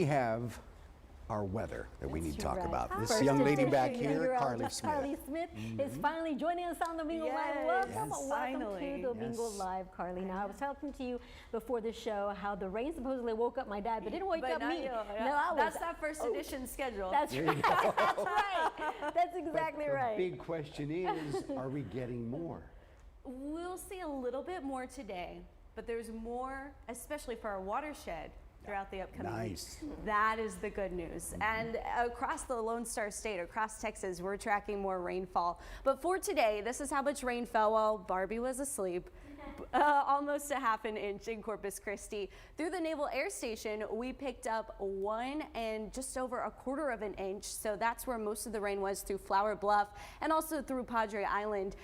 We have our weather that we need to talk about. This First young lady edition back here, meteorologist Carly Smith. Carly Smith is finally joining us on Domingo Live. Welcome Finally. to Domingo Live, Carly. Now, I was talking to you before the show how the rain supposedly woke up my dad, but didn't wake up me. That's that first edition schedule. That's right. That's right. That's exactly right. The big question is, are we getting more? We'll see a little bit more today, but there's more, especially for our watershed, throughout the upcoming weeks. That is the good news. And across the Lone Star State, across Texas, we're tracking more rainfall. But for today, this is how much rain fell while Barbie was asleep. Almost a half an inch in Corpus Christi. Through the Naval Air Station, we picked up 1 and just over a quarter of an inch. So that's where most of the rain was through Flower Bluff and also through Padre Island.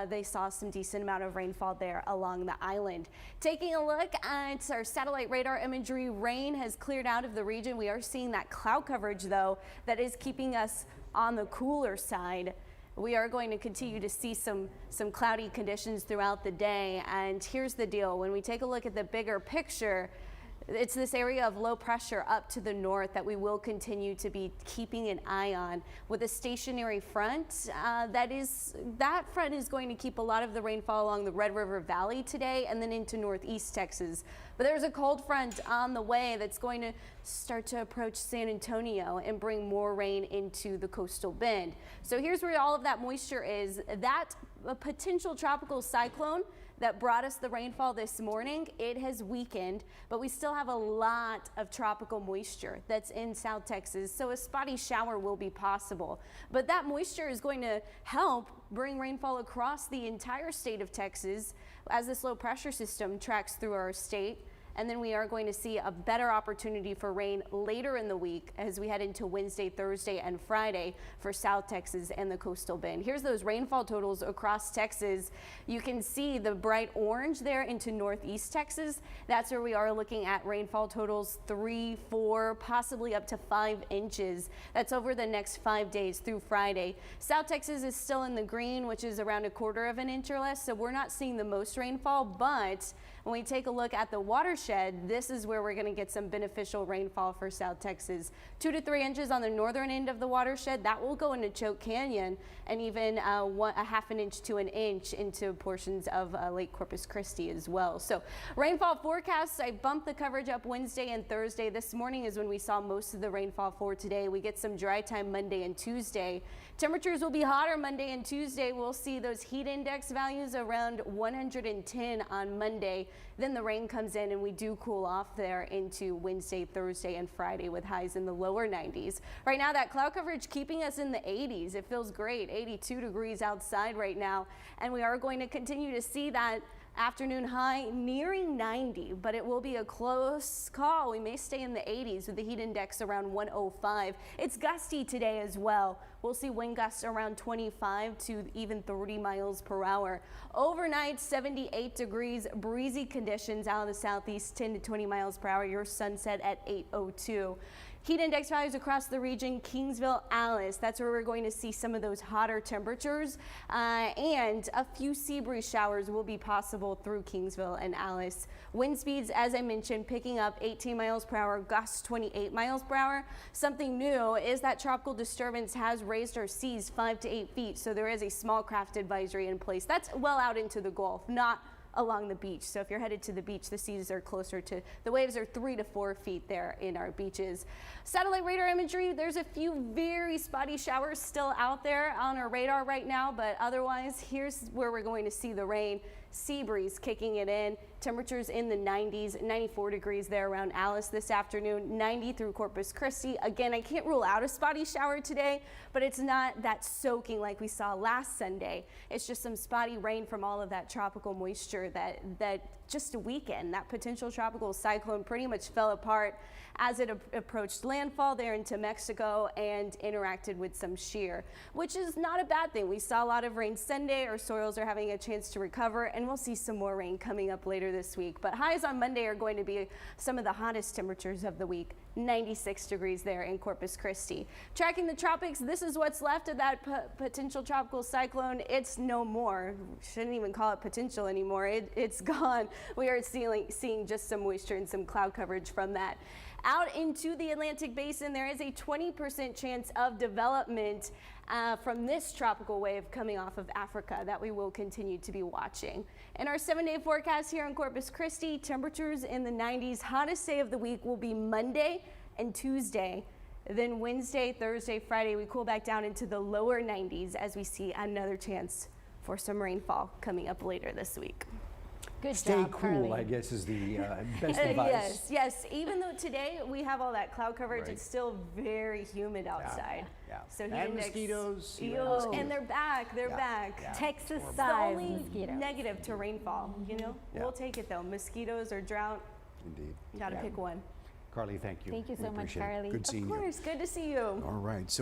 They saw some decent amount of rainfall there along the island. Taking a look at our satellite radar imagery, rain has cleared out of the region. We are seeing that cloud coverage, though, that is keeping us on the cooler side. We are going to continue to see some cloudy conditions throughout the day. And here's the deal. When we take a look at the bigger picture, it's this area of low pressure up to the north that we will continue to be keeping an eye on with a stationary front. That front is going to keep a lot of the rainfall along the Red River Valley today and then into northeast Texas. But there's a cold front on the way that's going to start to approach San Antonio and bring more rain into the coastal bend. So here's where all of that moisture is. That potential tropical cyclone that brought us the rainfall this morning, it has weakened, but we still have a lot of tropical moisture that's in South Texas, so a spotty shower will be possible. But that moisture is going to help bring rainfall across the entire state of Texas as this low pressure system tracks through our state. And then we are going to see a better opportunity for rain later in the week as we head into Wednesday, Thursday, and Friday for South Texas and the coastal bend. Here's those rainfall totals across Texas. You can see the bright orange there into northeast Texas. That's where we are looking at rainfall totals 3, 4, possibly up to 5 inches. That's over the next 5 days through Friday. South Texas is still in the green, which is around a quarter of an inch or less, so we're not seeing the most rainfall, but when we take a look at the watershed, this is where we're going to get some beneficial rainfall for South Texas. 2 to 3 inches on the northern end of the watershed. That will go into Choke Canyon and even a half an inch to an inch into portions of Lake Corpus Christi as well. So rainfall forecasts, I bumped the coverage up Wednesday and Thursday. This morning is when we saw most of the rainfall for today. We get some dry time Monday and Tuesday. Temperatures will be hotter Monday and Tuesday. We'll see those heat index values around 110 on Monday. Then the rain comes in and we do cool off there into Wednesday, Thursday, and Friday with highs in the lower 90s. Right now, that cloud coverage keeping us in the 80s. It feels great, 82 degrees outside right now. And we are going to continue to see that afternoon high nearing 90, but it will be a close call. We may stay in the 80s with the heat index around 105. It's gusty today as well. We'll see wind gusts around 25 to even 30 miles per hour. Overnight, 78 degrees, breezy conditions out of the southeast, 10 to 20 miles per hour. Your sunset at 8:02. Heat index values across the region, Kingsville, Alice, that's where we're going to see some of those hotter temperatures, and a few sea breeze showers will be possible through Kingsville and Alice. Wind speeds, as I mentioned, picking up 18 miles per hour, gusts 28 miles per hour. Something new is that tropical disturbance has raised our seas 5 to 8 feet, so there is a small craft advisory in place. That's well out into the Gulf, not along the beach. So if you're headed to the beach, the seas are closer to, the waves are 3 to 4 feet there in our beaches. Satellite radar imagery, there's a few very spotty showers still out there on our radar right now, but otherwise, here's where we're going to see the rain. Sea breeze kicking it in. Temperatures in the 90s, 94 degrees there around Alice this afternoon, 90 through Corpus Christi. Again, I can't rule out a spotty shower today, but it's not that soaking like we saw last Sunday. It's just some spotty rain from all of that tropical moisture that just a weekend. That potential tropical cyclone pretty much fell apart as it approached landfall there into Mexico and interacted with some shear, which is not a bad thing. We saw a lot of rain Sunday. Our soils are having a chance to recover, and we'll see some more rain coming up later this week. But highs on Monday are going to be some of the hottest temperatures of the week. 96 degrees there in Corpus Christi. Tracking the tropics, this is what's left of that potential tropical cyclone. It's no more. Shouldn't even call it potential anymore. It's gone. We are seeing just some moisture and some cloud coverage from that. out into the Atlantic Basin, there is a 20% chance of development from this tropical wave coming off of Africa that we will continue to be watching. In our 7-day forecast here in Corpus Christi, temperatures in the 90s. Hottest day of the week will be Monday and Tuesday. Then Wednesday, Thursday, Friday, we cool back down into the lower 90s as we see another chance for some rainfall coming up later this week. Good Stay job, cool, Carly. I guess, is the best advice. Yes. Even though today we have all that cloud coverage, Right. it's still very humid outside. Yeah. So And heat index- mosquitoes. Eels, and they're back. They're Yeah. back. Yeah. Texas It's the size only mosquitoes. negative to rainfall. You know, Yeah. we'll take it though. Mosquitoes or drought, Indeed. you got to Yeah. pick one. Carly, thank you. Thank you We so much, appreciate it. Carly. Good seeing Of you. course, good to see you. All right. So